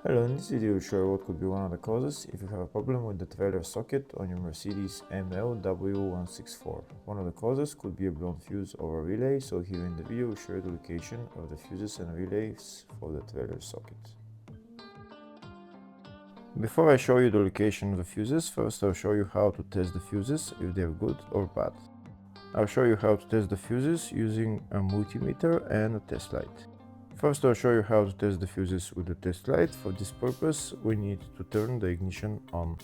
Hello, in this video we'll show you what could be one of the causes if you have a problem with the trailer socket on your Mercedes ML164. One of the causes could be a blown fuse or a relay, so here in the video we'll show you the location of the fuses and relays for the trailer socket. Before I show you the location of the fuses, first I'll show you how to test the fuses, if they're good or bad. I'll show you how to test the fuses using a multimeter and a test light. First I'll show you how to test the fuses with the test light. For this purpose we need to turn the ignition on.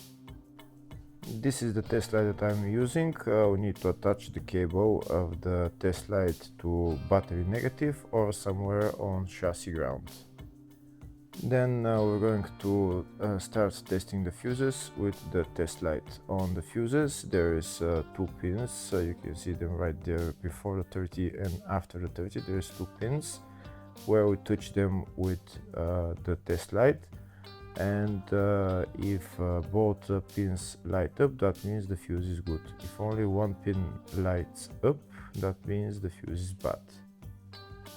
This is the test light that I'm using. We need to attach the cable of the test light to battery negative or somewhere on chassis ground. Then we're going to start testing the fuses with the test light. On the fuses there is 2 pins, you can see them right there before the 30 and after the 30 there's 2 pins where we touch them with the test light, and if both pins light up, that means the fuse is good. If only one pin lights up, that means the fuse is bad.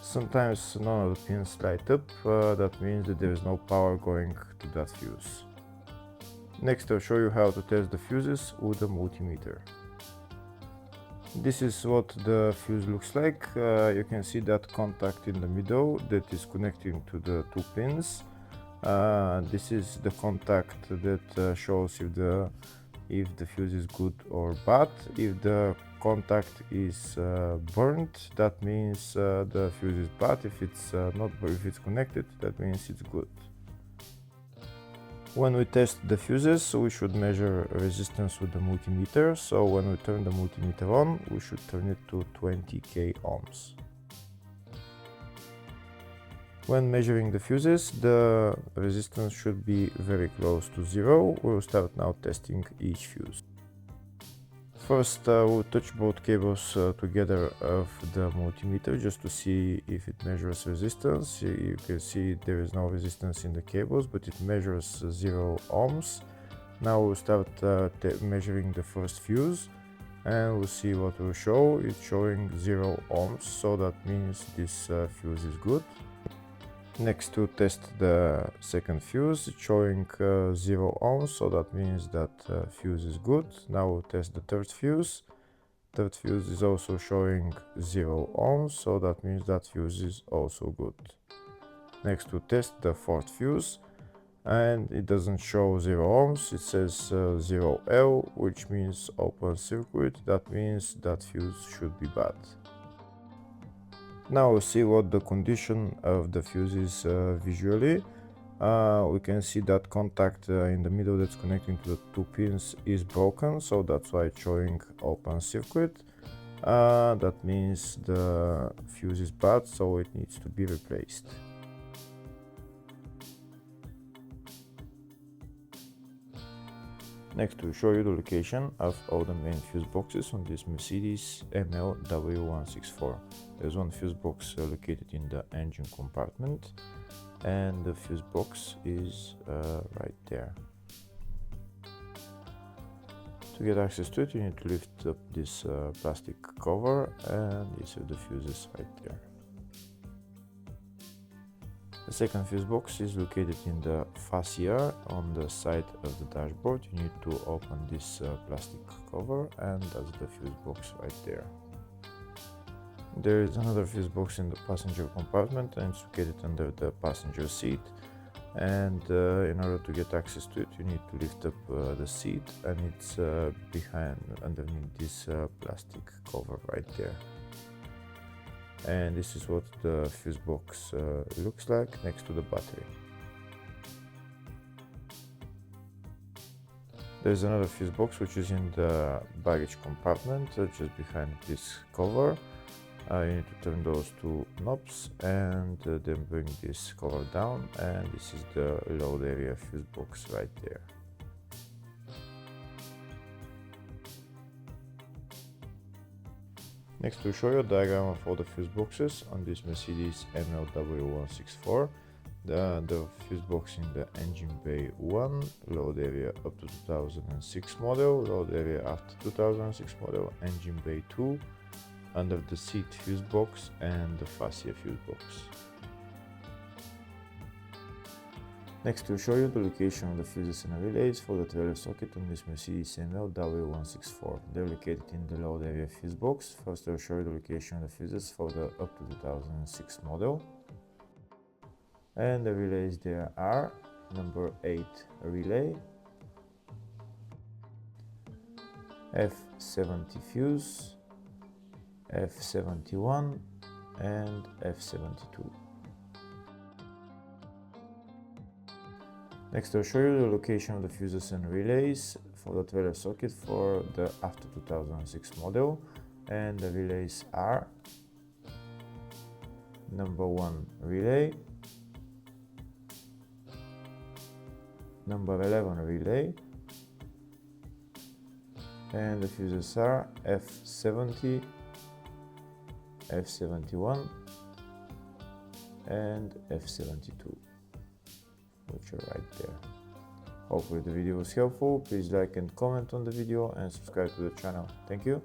Sometimes none of the pins light up, that means that there is no power going to that fuse. Next I'll show you how to test the fuses with a multimeter. This is what the fuse looks like. You can see that contact in the middle that is connecting to the 2 pins. This is the contact that shows if the fuse is good or bad. If the contact is burnt, that means the fuse is bad. If it's not, if it's connected, that means it's good. When we test the fuses, we should measure resistance with the multimeter. So when we turn the multimeter on, we should turn it to 20k ohms. When measuring the fuses, the resistance should be very close to 0. We'll start now testing each fuse. First we'll touch both cables together of the multimeter just to see if it measures resistance. You can see there is no resistance in the cables, but it measures 0 ohms. Now we'll start measuring the first fuse and we'll see what will show. It's showing 0 ohms, so that means this fuse is good. Next to test the second fuse, it's showing 0 ohms, so that means that fuse is good. Now we'll test the third fuse. Third fuse is also showing 0 ohms, so that means that fuse is also good. Next we'll test the fourth fuse, and it doesn't show 0 ohms, it says 0L, which means open circuit. That means that fuse should be bad. Now we'll see what the condition of the fuse is visually. We can see that contact in the middle that's connecting to the 2 pins is broken, so that's why it's showing open circuit. That means the fuse is bad, so it needs to be replaced. Next we'll show you the location of all the main fuse boxes on this Mercedes ML164. There's one fuse box located in the engine compartment, and the fuse box is right there. To get access to it, you need to lift up this plastic cover, and these are the fuses right there. The second fuse box is located in the fascia on the side of the dashboard. You need to open this plastic cover, and that's the fuse box right there. There is another fuse box in the passenger compartment, and it's located under the passenger seat. And in order to get access to it, you need to lift up the seat, and it's underneath this plastic cover right there. And this is what the fuse box looks like next to the battery. There's another fuse box which is in the baggage compartment just behind this cover. You need to turn those 2 knobs and then bring this cover down, and this is the load area fuse box right there. Next we'll show you a diagram of all the fuse boxes on this Mercedes ML164. The fuse box in the engine bay 1, load area up to 2006 model, load area after 2006 model, engine bay 2, under the seat fuse box, and the fascia fuse box. Next, we'll show you the location of the fuses and relays for the trailer socket on this Mercedes ML W164. They're located in the load area fuse box. First, I'll show you the location of the fuses for the up to 2006 model. And the relays there are number 8 relay, F70 fuse, F71 and F72. Next, I'll show you the location of the fuses and relays for the trailer socket for the after 2006 model, and the relays are number 1 relay, number 11 relay, and the fuses are F70, F71 and F72, which are right there. Hopefully the video was helpful. Please like and comment on the video and subscribe to the channel. Thank you.